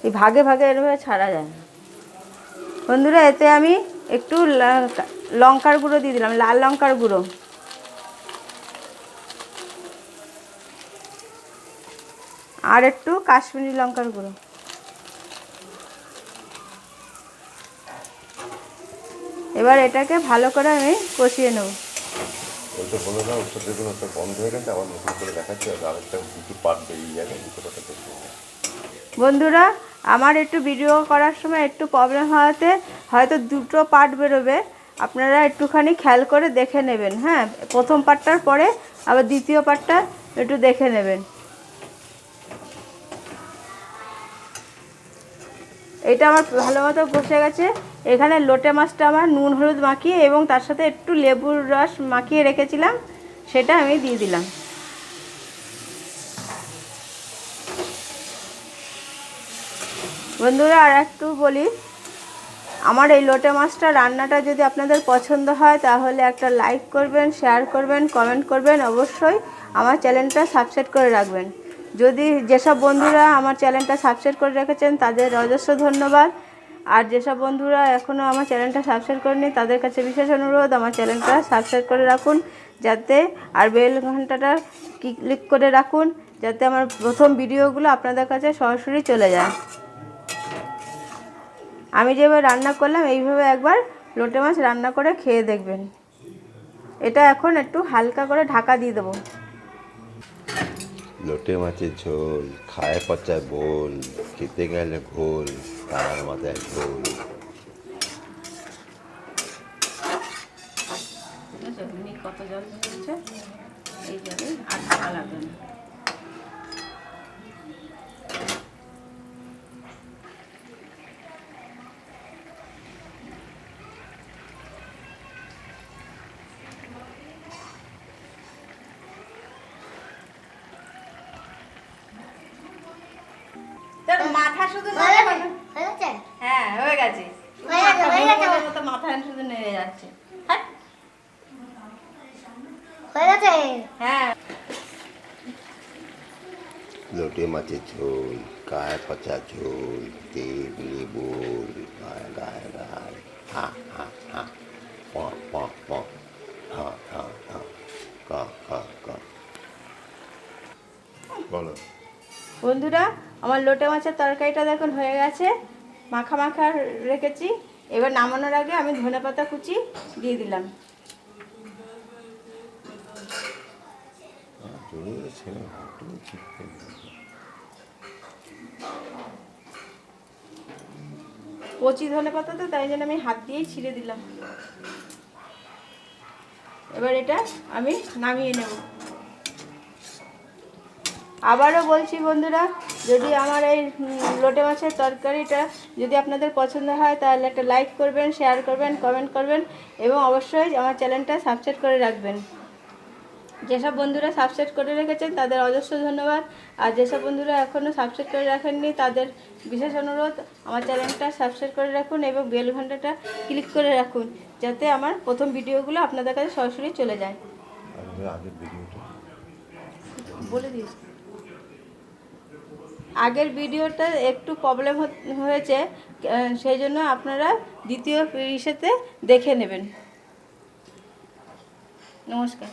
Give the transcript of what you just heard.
এই ভাগে ভাগে এভাবে ছাড়া যায় না। বন্ধুরা, এতে আমি একটু লঙ্কার গুঁড়ো দিয়ে দিলাম, লাল লঙ্কার গুঁড়ো। আর একটু কাশ্মীরি লঙ্কার গুঁড়ো। এবার এটাকে ভালো করে আমি কষিয়ে নেব। বন্ধুরা, আমার একটু ভিডিও করার সময় একটু প্রবলেম হওয়াতে হয়তো দুটো পার্ট বেরোবে, আপনারা একটুখানি খেয়াল করে দেখে নেবেন। হ্যাঁ, প্রথম পার্টটার পরে আবার দ্বিতীয় পার্টটা একটু দেখে নেবেন। এটা আমার ভালো মতো কষে গেছে। এখানে লোটে মাছটা আমার নুন হলুদ মাখিয়ে এবং তার সাথে একটু লেবুর রস মাখিয়ে রেখেছিলাম, সেটা আমি দিয়ে দিলাম। বন্ধুরা, আর একটু বলি, আমার এই লোটে মাছটা রান্নাটা যদি আপনাদের পছন্দ হয় তাহলে একটা লাইক করবেন, শেয়ার করবেন, কমেন্ট করবেন। অবশ্যই আমার চ্যানেলটা সাবস্ক্রাইব করে রাখবেন। যদি যেসব বন্ধুরা আমার চ্যানেলটা সাবস্ক্রাইব করে রেখেছেন তাদের অজস্র ধন্যবাদ। আর যেসব বন্ধুরা এখনও আমার চ্যানেলটা সাবস্ক্রাইব করেনি তাদের কাছে বিশেষ অনুরোধ, আমার চ্যানেলটা সাবস্ক্রাইব করে রাখুন, যাতে আর বেল ঘন্টাটা ক্লিক করে রাখুন, যাতে আমার প্রথম ভিডিওগুলো আপনাদের কাছে সরাসরি চলে যায়। আমি যেভাবে রান্না করলাম এইভাবে একবার লোটে মাছ রান্না করে খেয়ে দেখবেন। এটা এখন একটু হালকা করে ঢাকা দিয়ে দেবো। লোটে মাছের ঝোল খায় পচায় বোল, খেতে গেলে ঘোল, তার মাথায় ঝোল। কত জল হচ্ছে, এই জলে আর ঢাকা লাগবে না। মাথা শুধু হ্যাঁ হয়ে গেছে, মাথা শুধু নেড়ে যাচ্ছে। হ্যাঁ, লোটে মাছের ঝোল খায় পচা ঝোল, তেবলি বোল, গায় গায় গায়, হা হা হা, প প প, হা হা হা, কা কা কা। বলো বন্ধুরা, আমার লোটে মাছের তরকারিটা দেখুন হয়ে গেছে, মাখা মাখা রেখেছি। এবার নামানোর আগে আমি ধনেপাতা কুচি দিয়ে দিলাম। কচি ধনেপাতা তো, তাই জন্য আমি হাত দিয়েই ছিঁড়ে দিলাম। এবার এটা আমি নামিয়ে নেব। আবারও বলছি বন্ধুরা, যদি আমার এই লোটে মাছের তরকারিটা যদি আপনাদের পছন্দ হয় তাহলে একটা লাইক করবেন, শেয়ার করবেন, কমেন্ট করবেন এবং অবশ্যই আমার চ্যানেলটা সাবস্ক্রাইব করে রাখবেন। যেসব বন্ধুরা সাবস্ক্রাইব করে রেখেছেন তাদের অজস্র ধন্যবাদ। আর যেসব বন্ধুরা এখনও সাবস্ক্রাইব করে রাখেননি তাদের বিশেষ অনুরোধ, আমার চ্যানেলটা সাবস্ক্রাইব করে রাখুন এবং বেল ঘন্টাটা ক্লিক করে রাখুন, যাতে আমার প্রথম ভিডিওগুলো আপনাদের কাছে সরাসরি চলে যায়। বলে দিস, আগের ভিডিওটা একটু প্রবলেম হয়েছে, সেই জন্য আপনারা দ্বিতীয় ইসেতে দেখে নেবেন। নমস্কার।